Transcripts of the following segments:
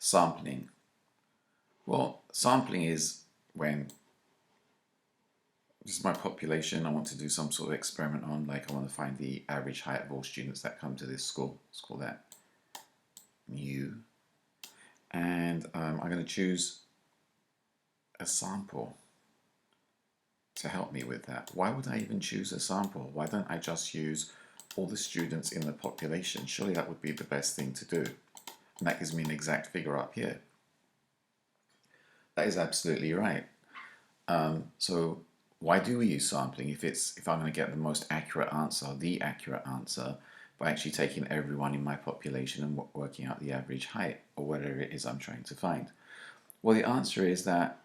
sampling? Well, sampling is when this is my population I want to do some sort of experiment on, like I want to find the average height of all students that come to this school. Let's call that mu. And I'm going to choose a sample to help me with that. Why would I even choose a sample? Why don't I just use all the students in the population? Surely that would be the best thing to do. And that gives me an exact figure up here. That is absolutely right. So why do we use sampling if I'm going to get the most accurate answer, the accurate answer, by actually taking everyone in my population and working out the average height or whatever it is I'm trying to find? Well, the answer is that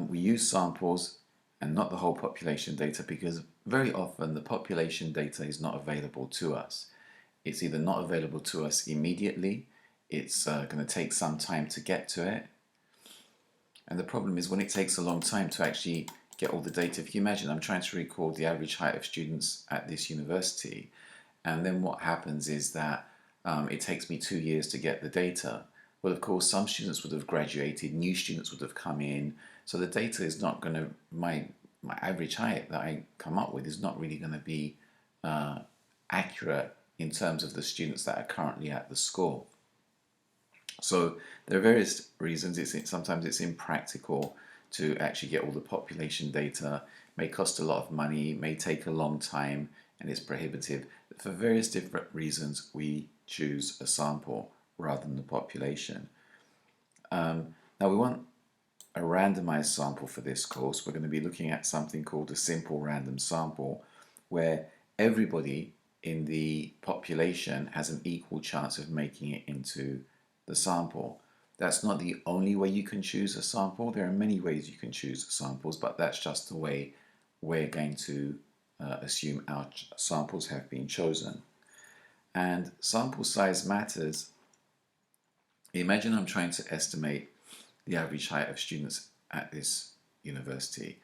we use samples and not the whole population data because very often the population data is not available to us. It's either not available to us immediately, it's going to take some time to get to it. And the problem is when it takes a long time to actually get all the data. If you imagine I'm trying to record the average height of students at this university, and then what happens is that it takes me 2 years to get the data. Well, of course, some students would have graduated, new students would have come in, so the data is not going to, my average height that I come up with is not really going to be accurate in terms of the students that are currently at the school. So there are various reasons. Sometimes it's impractical to actually get all the population data. It may cost a lot of money, may take a long time, and it's prohibitive. For various different reasons, we choose a sample rather than the population. Now we want a randomized sample for this course. We're going to be looking at something called a simple random sample, where everybody in the population has an equal chance of making it into the sample. That's not the only way you can choose a sample. There are many ways you can choose samples, but that's just the way we're going to assume our samples have been chosen. And sample size matters. Imagine I'm trying to estimate the average height of students at this university,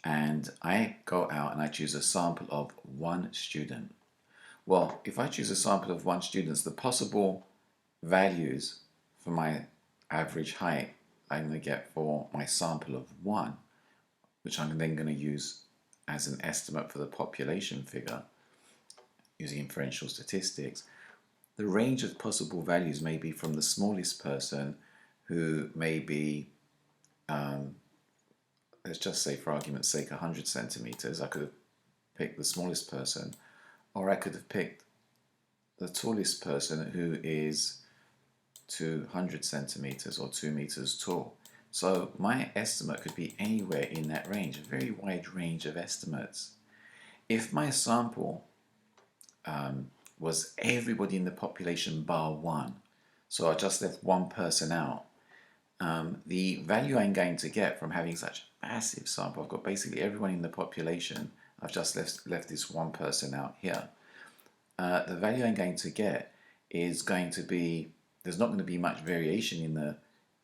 and I go out and I choose a sample of one student. Well, if I choose a sample of one student, the possible values for my average height I'm going to get for my sample of one, which I'm then going to use as an estimate for the population figure using inferential statistics. The range of possible values may be from the smallest person, who may be, let's just say for argument's sake, 100 centimeters. I could have picked the smallest person, or I could have picked the tallest person, who is 200 centimeters or 2 meters tall. So my estimate could be anywhere in that range, a very wide range of estimates. If my sample was everybody in the population bar one, so I just left one person out, the value I'm going to get from having such a massive sample, I've got basically everyone in the population, I've just left this one person out here. The value I'm going to get is going to be, there's not going to be much variation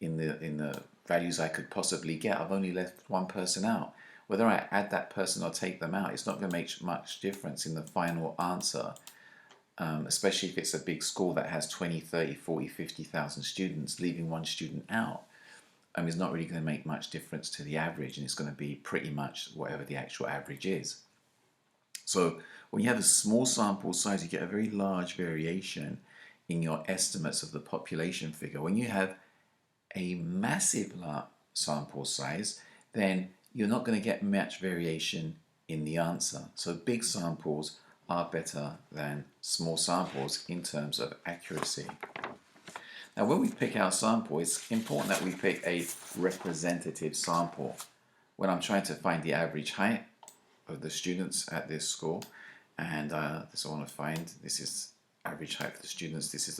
in the values I could possibly get. I've only left one person out. Whether I add that person or take them out, it's not going to make much difference in the final answer, especially if it's a big school that has 20, 30, 40, 50,000 students. Leaving one student out is not really going to make much difference to the average, and it's going to be pretty much whatever the actual average is. So when you have a small sample size, you get a very large variation in your estimates of the population figure. When you have a massive sample size, then you're not going to get much variation in the answer. So big samples are better than small samples in terms of accuracy. Now when we pick our sample, it's important that we pick a representative sample. When I'm trying to find the average height of the students at this school, and this I want to find, this is average height for the students, this is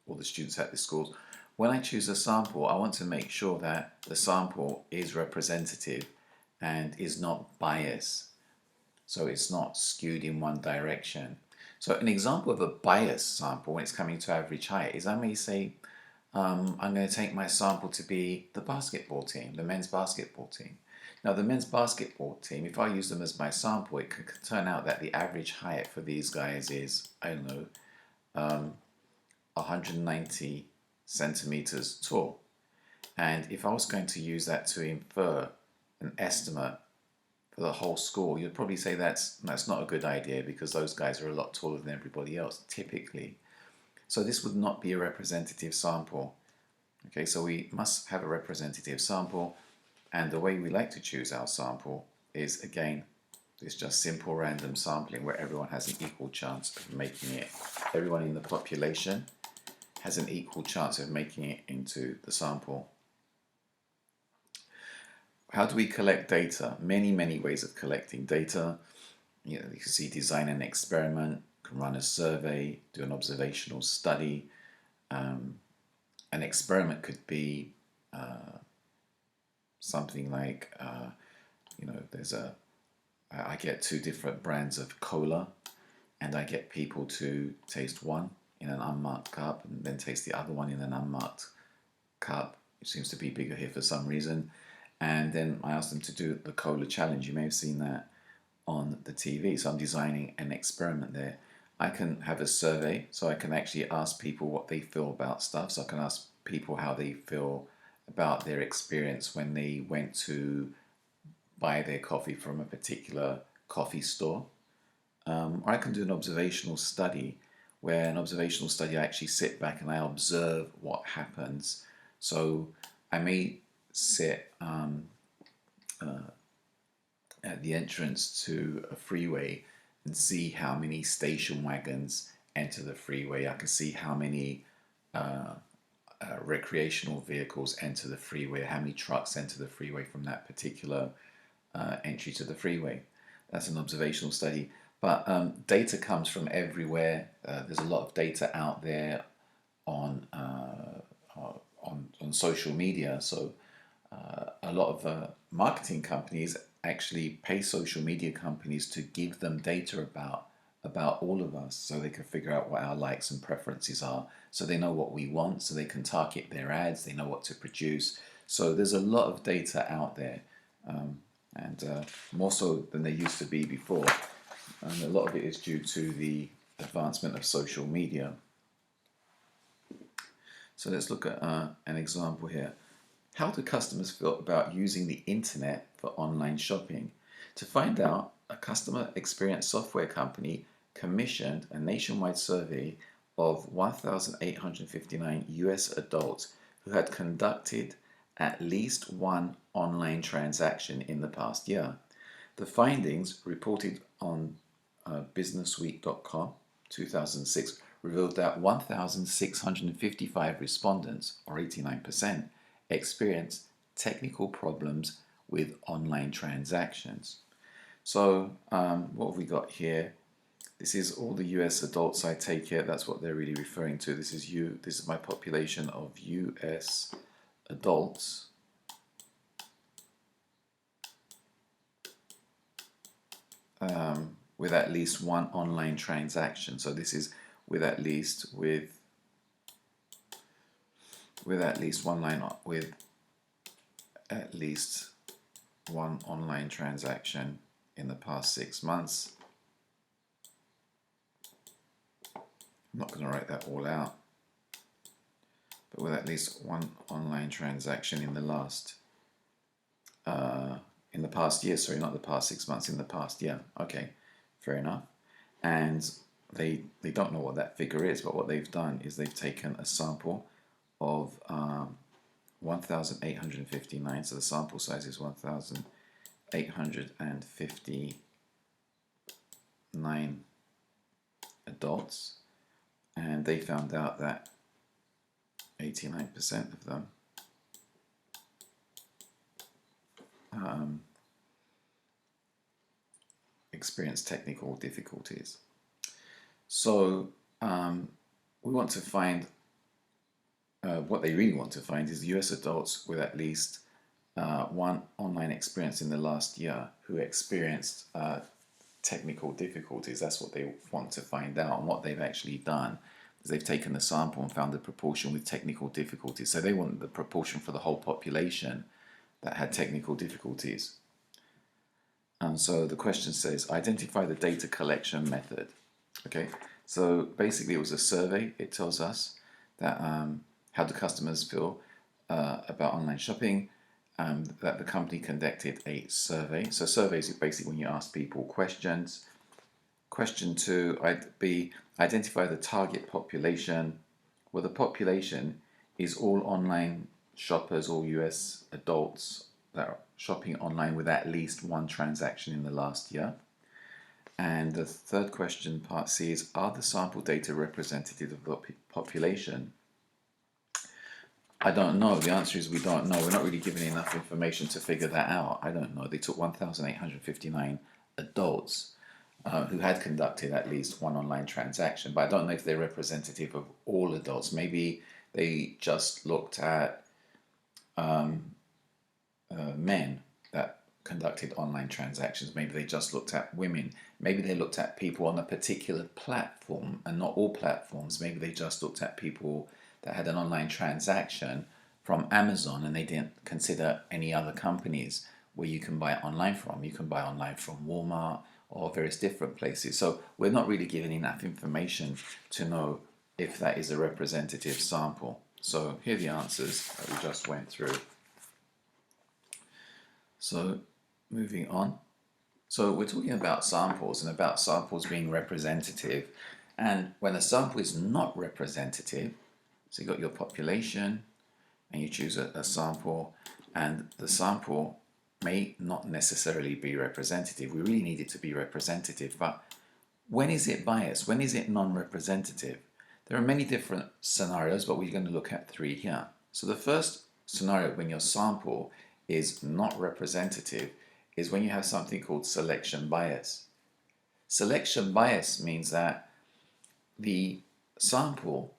all the students at this school. When I choose a sample, I want to make sure that the sample is representative and is not biased, so it's not skewed in one direction. So an example of a biased sample when it's coming to average height is I may say I'm going to take my sample to be the basketball team, the men's basketball team. Now the men's basketball team, if I use them as my sample, it could turn out that the average height for these guys is, I don't know, 190 centimeters tall. And if I was going to use that to infer an estimate for the whole school, you'd probably say that's not a good idea because those guys are a lot taller than everybody else, typically. So this would not be a representative sample. Okay, so we must have a representative sample, and the way we like to choose our sample is, again, it's just simple random sampling where everyone has an equal chance of making it. Everyone in the population has an equal chance of making it into the sample. How do we collect data? Many, many ways of collecting data. You can see design an experiment, can run a survey, do an observational study. An experiment could be something like, I get 2 different brands of cola, and I get people to taste one in an unmarked cup and then taste the other one in an unmarked cup, which seems to be bigger here for some reason. And then I asked them to do the cola challenge. You may have seen that on the TV. So I'm designing an experiment there. I can have a survey, so I can actually ask people what they feel about stuff. So I can ask people how they feel about their experience when they went to buy their coffee from a particular coffee store. Or I can do an observational study, where an observational study I actually sit back and I observe what happens. So I may sit at the entrance to a freeway and see how many station wagons enter the freeway. I can see how many recreational vehicles enter the freeway, how many trucks enter the freeway from that particular entry to the freeway. That's an observational study. But data comes from everywhere. There's a lot of data out there on social media. So a lot of marketing companies actually pay social media companies to give them data about all of us, so they can figure out what our likes and preferences are, so they know what we want, so they can target their ads, they know what to produce. So there's a lot of data out there, and more so than there used to be before. And a lot of it is due to the advancement of social media. So let's look at an example here. How do customers feel about using the internet for online shopping? To find out, a customer experience software company commissioned a nationwide survey of 1,859 US adults who had conducted at least one online transaction in the past year. The findings, reported on businessweek.com 2006, revealed that 1,655 respondents, or 89%, experienced technical problems with online transactions. So what have we got here? This is all the US adults, I take it. That's what they're really referring to. This is my population of US adults. With at least one online transaction. So this is with at least one online transaction in the past 6 months. I'm not going to write that all out, but with at least one online transaction in the past year, sorry, not the past 6 months, in the past year. Okay, fair enough. And they don't know what that figure is, but what they've done is they've taken a sample of 1,859, so the sample size is 1,859 adults, and they found out that 89% of them experience technical difficulties. So we want to find, what they really want to find is the US adults with at least one online experience in the last year who experienced technical difficulties. That's what they want to find out. And what they've actually done is they've taken the sample and found the proportion with technical difficulties. So they want the proportion for the whole population that had technical difficulties. And so the question says, identify the data collection method. Okay, so basically it was a survey. It tells us that how do customers feel about online shopping? That the company conducted a survey. So surveys are basically when you ask people questions. Question 2, I'd be identify the target population. Well, the population is all online shoppers, all US adults that are shopping online with at least one transaction in the last year. And the third question, part C, is are the sample data representative of the population? I don't know. The answer is we don't know. We're not really given enough information to figure that out. I don't know. They took 1,859 adults who had conducted at least one online transaction, but I don't know if they're representative of all adults. Maybe they just looked at men that conducted online transactions. Maybe they just looked at women. Maybe they looked at people on a particular platform and not all platforms. Maybe they just looked at people that had an online transaction from Amazon and they didn't consider any other companies where you can buy online from. You can buy online from Walmart or various different places. So we're not really given enough information to know if that is a representative sample. So here are the answers that we just went through. So moving on. So we're talking about samples and about samples being representative. And when a sample is not representative, so you've got your population and you choose a sample, and the sample may not necessarily be representative. We really need it to be representative, but when is it biased? When is it non-representative? There are many different scenarios, but we're going to look at 3 here. So the first scenario when your sample is not representative is when you have something called selection bias. Selection bias means that the sample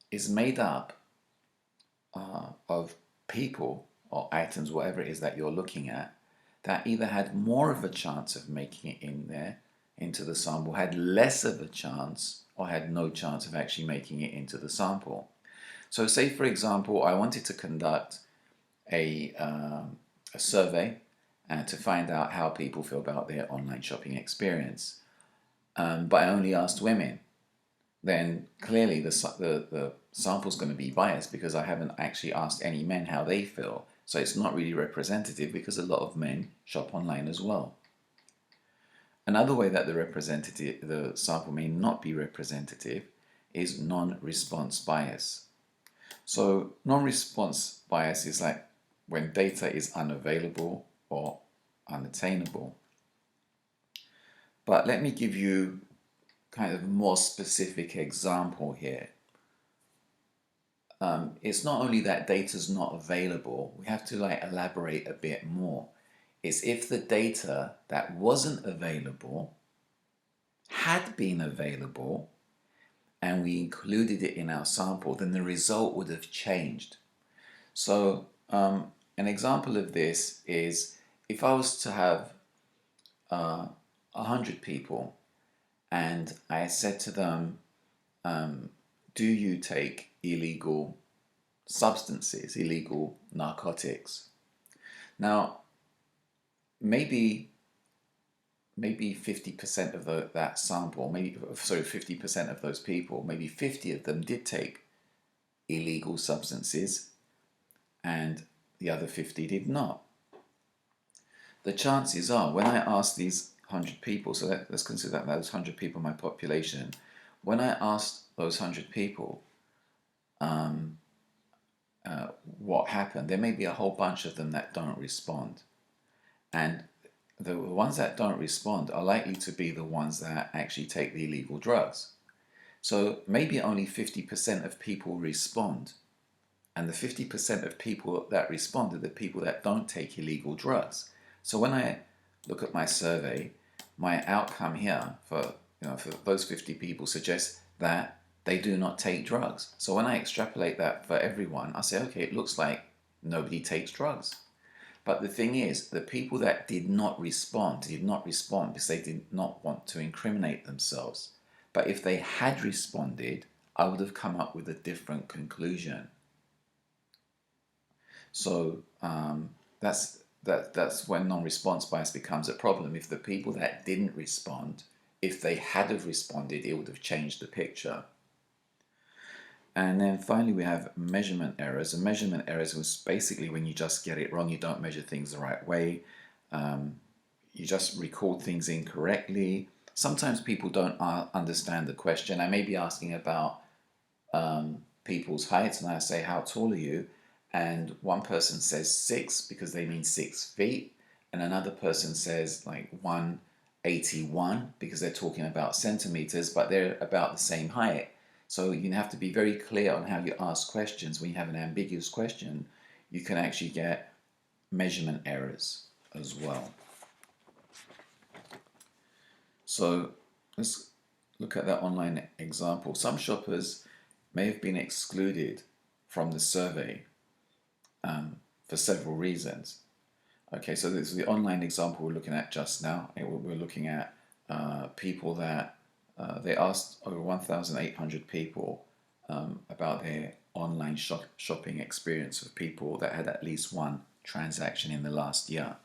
is made up of people or items, whatever it is that you're looking at, that either had more of a chance of making it in there, into the sample, had less of a chance, or had no chance of actually making it into the sample. So say, for example, I wanted to conduct a survey to find out how people feel about their online shopping experience, but I only asked women. Then clearly the sample's going to be biased because I haven't actually asked any men how they feel. So it's not really representative because a lot of men shop online as well. Another way that the sample may not be representative is non-response bias. So non-response bias is like when data is unavailable or unattainable. But let me give you kind of a more specific example here. It's not only that data's not available, we have to elaborate a bit more. It's if the data that wasn't available had been available and we included it in our sample, then the result would have changed. So an example of this is if I was to have 100 people and I said to them, do you take illegal substances, illegal narcotics? Now, maybe 50% of that sample, 50% of those people, maybe 50 of them did take illegal substances and the other 50 did not. The chances are, when I ask these 100 people, so let's consider that those 100 people in my population, when I asked those 100 people what happened, there may be a whole bunch of them that don't respond. And the ones that don't respond are likely to be the ones that actually take the illegal drugs. So maybe only 50% of people respond. And the 50% of people that respond are the people that don't take illegal drugs. So when I look at my survey, my outcome here for those 50 people suggests that they do not take drugs. So when I extrapolate that for everyone, I say, okay, it looks like nobody takes drugs. But the thing is, the people that did not respond because they did not want to incriminate themselves. But if they had responded, I would have come up with a different conclusion. So that's when non-response bias becomes a problem. If the people that didn't respond, if they had have responded, it would have changed the picture. And then finally we have measurement errors. And measurement errors was basically when you just get it wrong, you don't measure things the right way, you just record things incorrectly. Sometimes people don't understand the question. I may be asking about people's heights, and I say, how tall are you? And one person says 6 because they mean 6 feet, and another person says like 181 because they're talking about centimeters, but they're about the same height. So you have to be very clear on how you ask questions. When you have an ambiguous question, you can actually get measurement errors as well. So let's look at that online example. Some shoppers may have been excluded from the survey for several reasons. Okay, so this is the online example we're looking at just now. We're looking at people that they asked over 1,800 people about their online shopping experience of people that had at least one transaction in the last year.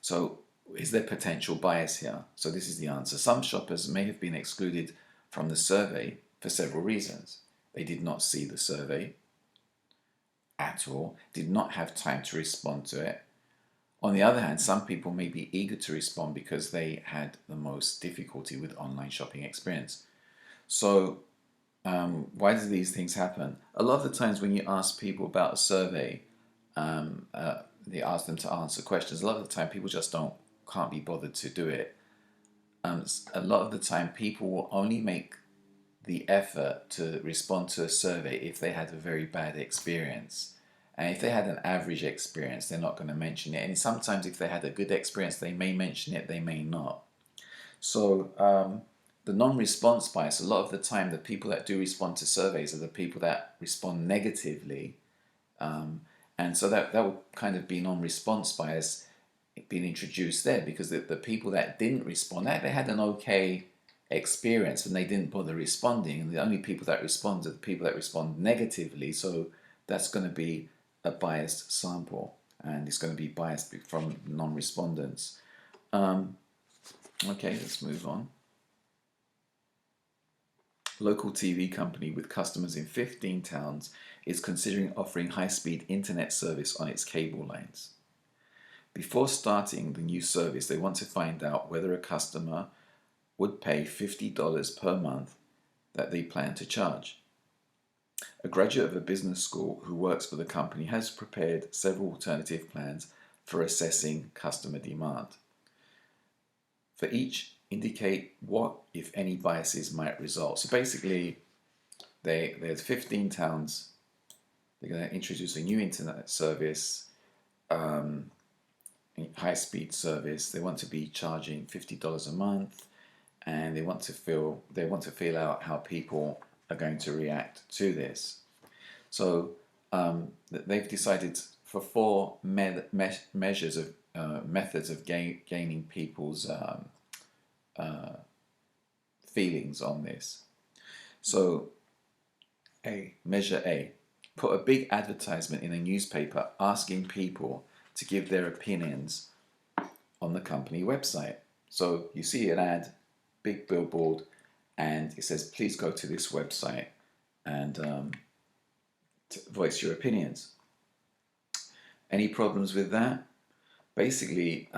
So is there potential bias here? So this is the answer. Some shoppers may have been excluded from the survey for several reasons. They did not see the survey at all, did not have time to respond to it. On the other hand, some people may be eager to respond because they had the most difficulty with online shopping experience. So why do these things happen? A lot of the times when you ask people about a survey, they ask them to answer questions. A lot of the time people just can't be bothered to do it. A lot of the time people will only make the effort to respond to a survey if they had a very bad experience. And if they had an average experience, they're not going to mention it. And sometimes if they had a good experience, they may mention it, they may not. So the non-response bias, a lot of the time the people that do respond to surveys are the people that respond negatively. And so that would kind of be non-response bias being introduced there, because the people that didn't respond, they had an okay experience and they didn't bother responding, and the only people that respond are the people that respond negatively. So that's going to be a biased sample, and it's going to be biased from non-respondents. Okay, let's move on. Local TV company with customers in 15 towns is considering offering high-speed internet service on its cable lines. Before starting the new service, they want to find out whether a customer would pay $50 per month that they plan to charge. A graduate of a business school who works for the company has prepared several alternative plans for assessing customer demand. For each, indicate what, if any, biases might result. So basically, there's 15 towns. They're going to introduce a new internet service, high-speed service. They want to be charging $50 a month, and they want to feel out how people are going to react to this. So they've decided for 4 measures of methods of gaining people's feelings on this. So measure A, put a big advertisement in a newspaper asking people to give their opinions on the company website. So you see an ad, big billboard, and it says, please go to this website and voice your opinions. Any problems with that? Basically,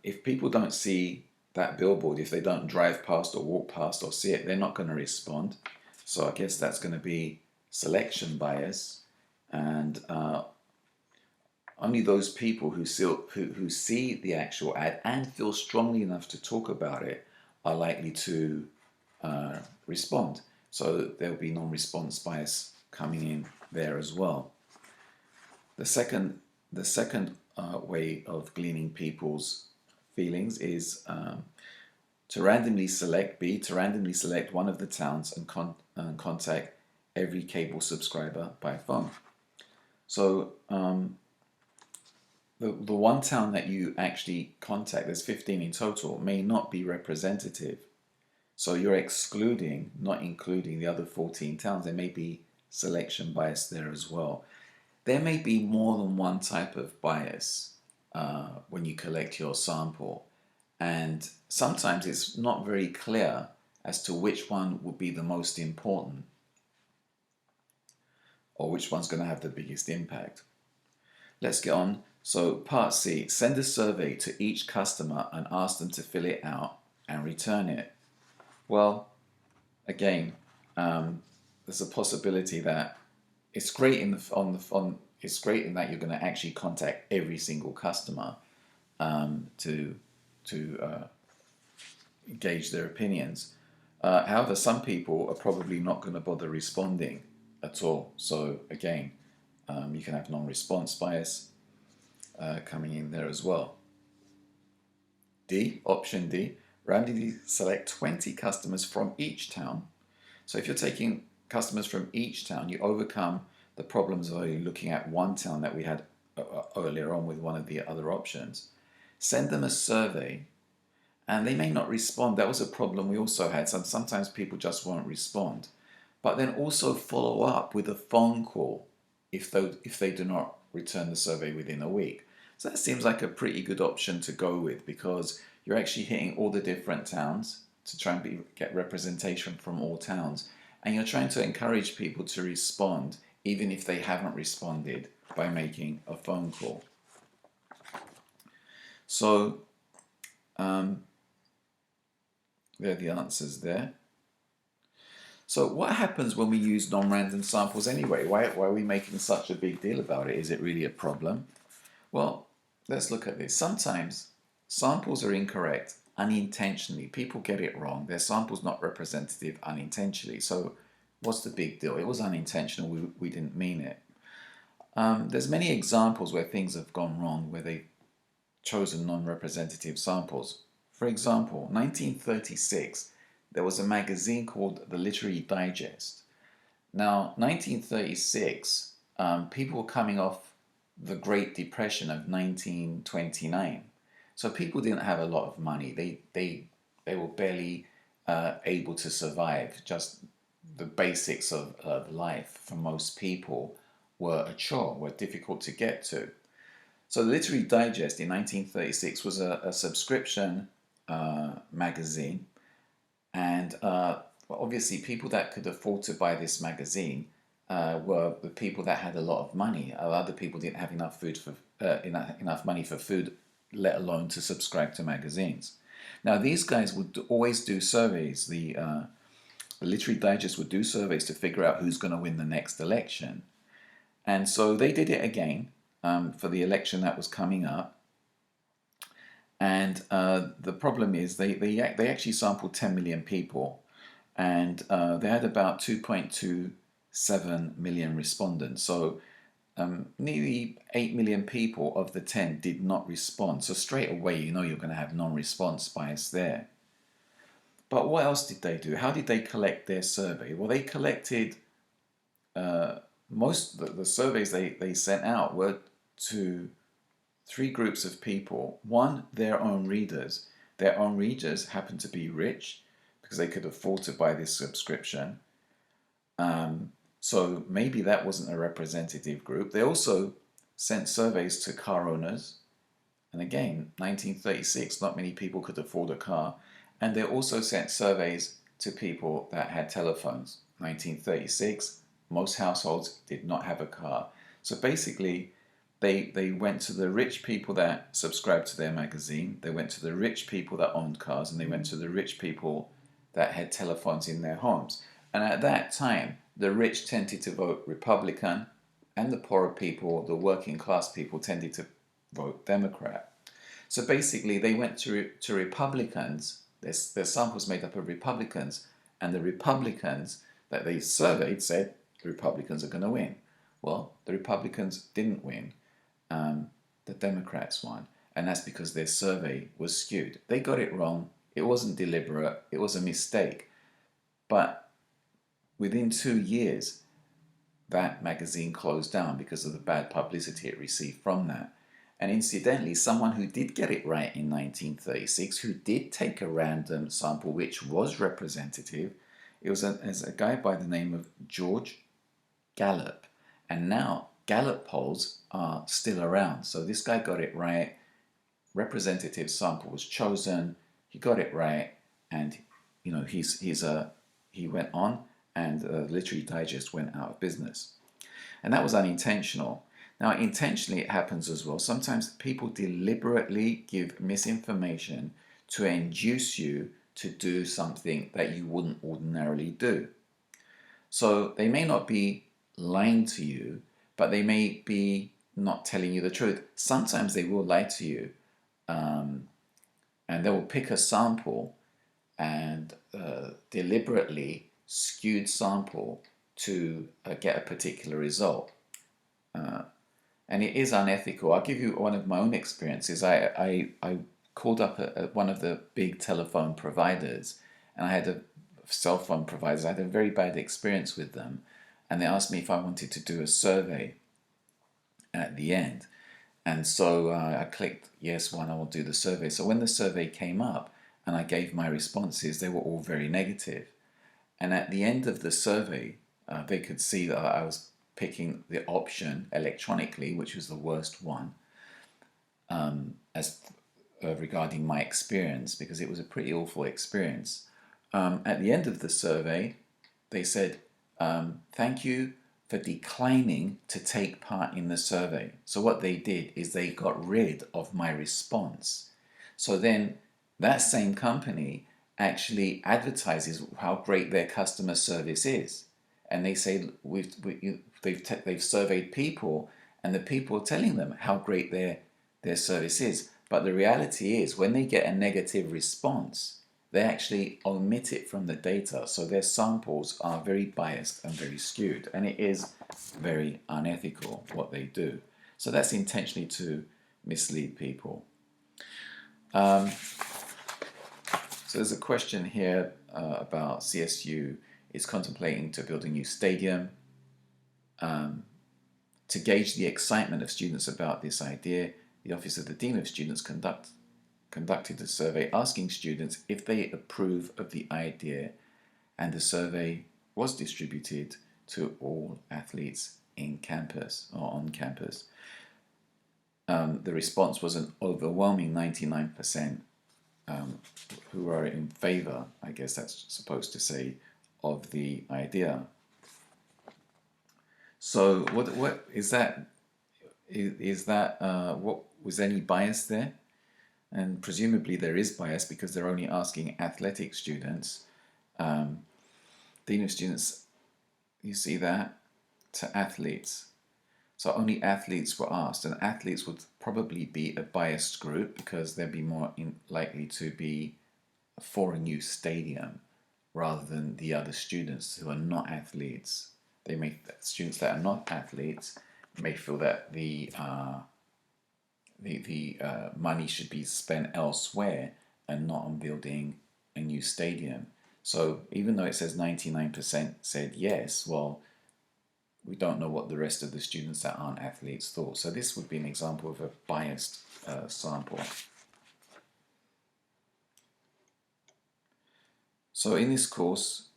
if people don't see that billboard, if they don't drive past or walk past or see it, they're not going to respond. So I guess that's going to be selection bias, and only those people who see the actual ad and feel strongly enough to talk about it are likely to respond. So there'll be non-response bias coming in there as well. The second way of gleaning people's feelings is to randomly select one of the towns and contact every cable subscriber by phone. So the one town that you actually contact, there's 15 in total, may not be representative. So you're excluding, not including the other 14 towns. There may be selection bias there as well. There may be more than one type of bias when you collect your sample, and sometimes it's not very clear as to which one would be the most important. or which one's going to have the biggest impact. Let's get on. So part C, send a survey to each customer and ask them to fill it out and return it. Well, again, there's a possibility that it's great it's great in that you're going to actually contact every single customer to gauge their opinions. However, some people are probably not going to bother responding at all. So again, you can have non-response bias coming in there as well. D, option D, randomly select 20 customers from each town. So if you're taking customers from each town, you overcome the problems of only looking at one town that we had earlier on with one of the other options. Send them a survey, and they may not respond. That was a problem we also had. Sometimes people just won't respond. But then also follow up with a phone call if they do not return the survey within a week. So that seems like a pretty good option to go with, because you're actually hitting all the different towns to try and get representation from all towns. And you're trying to encourage people to respond even if they haven't responded by making a phone call. So there are the answers there. So what happens when we use non-random samples anyway? Why are we making such a big deal about it? Is it really a problem? Well, let's look at this. Sometimes samples are incorrect unintentionally. People get it wrong. Their sample's not representative unintentionally. So what's the big deal? It was unintentional. We didn't mean it. There's many examples where things have gone wrong, where they've chosen non-representative samples. For example, 1936, there was a magazine called the Literary Digest. Now, 1936, people were coming off the Great Depression of 1929. So people didn't have a lot of money. They were barely able to survive. Just the basics of life for most people were a chore, were difficult to get to. So the Literary Digest in 1936 was a subscription magazine, and obviously people that could afford to buy this magazine were the people that had a lot of money. Other people didn't have enough money for food, let alone to subscribe to magazines. Now these guys would always do surveys. The Literary Digest would do surveys to figure out who's going to win the next election, and so they did it again for the election that was coming up. And the problem is they actually sampled 10 million people, and they had about 2.27 million respondents. So nearly 8 million people of the 10 did not respond. So straight away, you know you're going to have non-response bias there. But what else did they do? How did they collect their survey? Well, they collected most of the surveys they sent out were to three groups of people. One, their own readers. Their own readers happened to be rich because they could afford to buy this subscription. So maybe that wasn't a representative group. They also sent surveys to car owners. And again, 1936, not many people could afford a car. And they also sent surveys to people that had telephones. 1936, most households did not have a car. So basically, they went to the rich people that subscribed to their magazine, they went to the rich people that owned cars, and they went to the rich people that had telephones in their homes. And at that time, the rich tended to vote Republican, and the poorer people, the working class people, tended to vote Democrat. So basically, they went to Republicans. Their samples made up of Republicans, and the Republicans that they surveyed said the Republicans are going to win. Well, the Republicans didn't win. The Democrats won, and that's because their survey was skewed. They got it wrong. It wasn't deliberate. It was a mistake. But within 2 years, that magazine closed down because of the bad publicity it received from that. And incidentally, someone who did get it right in 1936, who did take a random sample which was representative, it was a guy by the name of George Gallup. And now Gallup polls are still around. So this guy got it right. Representative sample was chosen. He got it right, and you know he went on, and Literary Digest went out of business. And that was unintentional. Now, intentionally, it happens as well. Sometimes people deliberately give misinformation to induce you to do something that you wouldn't ordinarily do. So they may not be lying to you, but they may be not telling you the truth. Sometimes they will lie to you, and they will pick a sample and deliberately skewed sample to get a particular result. And it is unethical. I'll give you one of my own experiences. I called up at one of the big telephone providers, and I had a cell phone providers. I had a very bad experience with them, and they asked me if I wanted to do a survey at the end. And so I clicked yes, one, I will do the survey. So when the survey came up and I gave my responses, they were all very negative. And at the end of the survey, they could see that I was picking the option electronically, which was the worst one, as regarding my experience, because it was a pretty awful experience. At the end of the survey, they said, thank you for declining to take part in the survey. So what they did is they got rid of my response. So then that same company actually advertises how great their customer service is. And they say they've surveyed people, and the people are telling them how great their service is. But the reality is, when they get a negative response, they actually omit it from the data. So their samples are very biased and very skewed. And it is very unethical what they do. So that's intentionally to mislead people. So there's a question here about CSU is contemplating to build a new stadium. To gauge the excitement of students about this idea, the Office of the Dean of Students conducted a survey asking students if they approve of the idea, and the survey was distributed to all athletes in campus or on campus. The response was an overwhelming 99% who are in favor, I guess that's supposed to say, of the idea. So what is that? Is that what was any bias there? And presumably there is bias because they're only asking athletic students. Dean of Students, you see that, to athletes. So only athletes were asked, and athletes would probably be a biased group because they'd be more likely to be for a new stadium rather than the other students who are not athletes. Students that are not athletes may feel that the money should be spent elsewhere and not on building a new stadium. So even though it says 99% said yes, well, we don't know what the rest of the students that aren't athletes thought. So this would be an example of a biased sample. So in this course,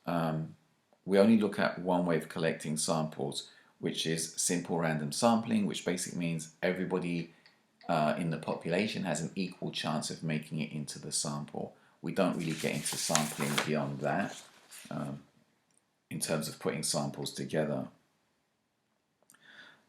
we only look at one way of collecting samples, which is simple random sampling, which basically means everybody in the population has an equal chance of making it into the sample. We don't really get into sampling beyond that in terms of putting samples together.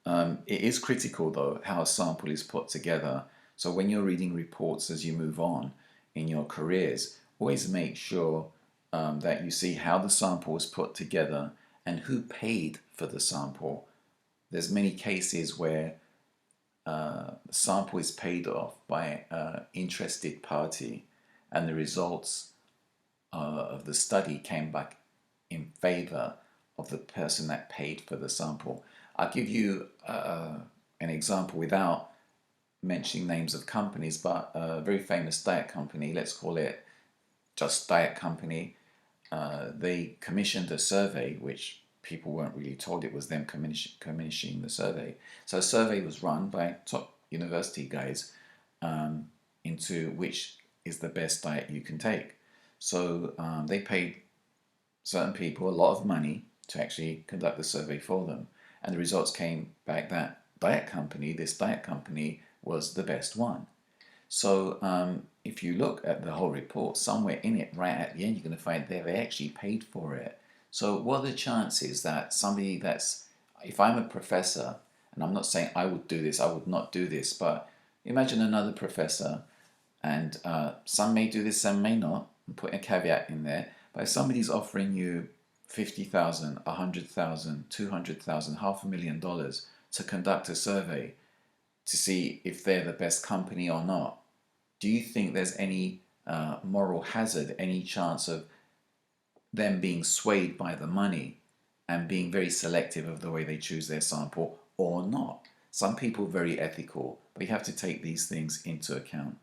It is critical, though, how a sample is put together. So when you're reading reports as you move on in your careers, always make sure that you see how the sample was put together and who paid for the sample. There's many cases where the sample is paid off by an interested party, and the results of the study came back in favor of the person that paid for the sample. I'll give you an example without mentioning names of companies, but a very famous diet company, let's call it just Diet Company, they commissioned a survey, which people weren't really told it was them commissioning the survey. So a survey was run by top university guys into which is the best diet you can take. So they paid certain people a lot of money to actually conduct the survey for them. And the results came back that this diet company was the best one. So if you look at the whole report, somewhere in it, right at the end, you're going to find they actually paid for it. So what are the chances that somebody that's if I'm a professor, and I'm not saying I would do this, I would not do this, but imagine another professor, and some may do this, some may not. I'm putting a caveat in there. But if somebody's offering you 50,000, 100,000, 200,000, $500,000 to conduct a survey to see if they're the best company or not, do you think there's any moral hazard, any chance of them being swayed by the money and being very selective of the way they choose their sample or not? Some people are very ethical, but you have to take these things into account.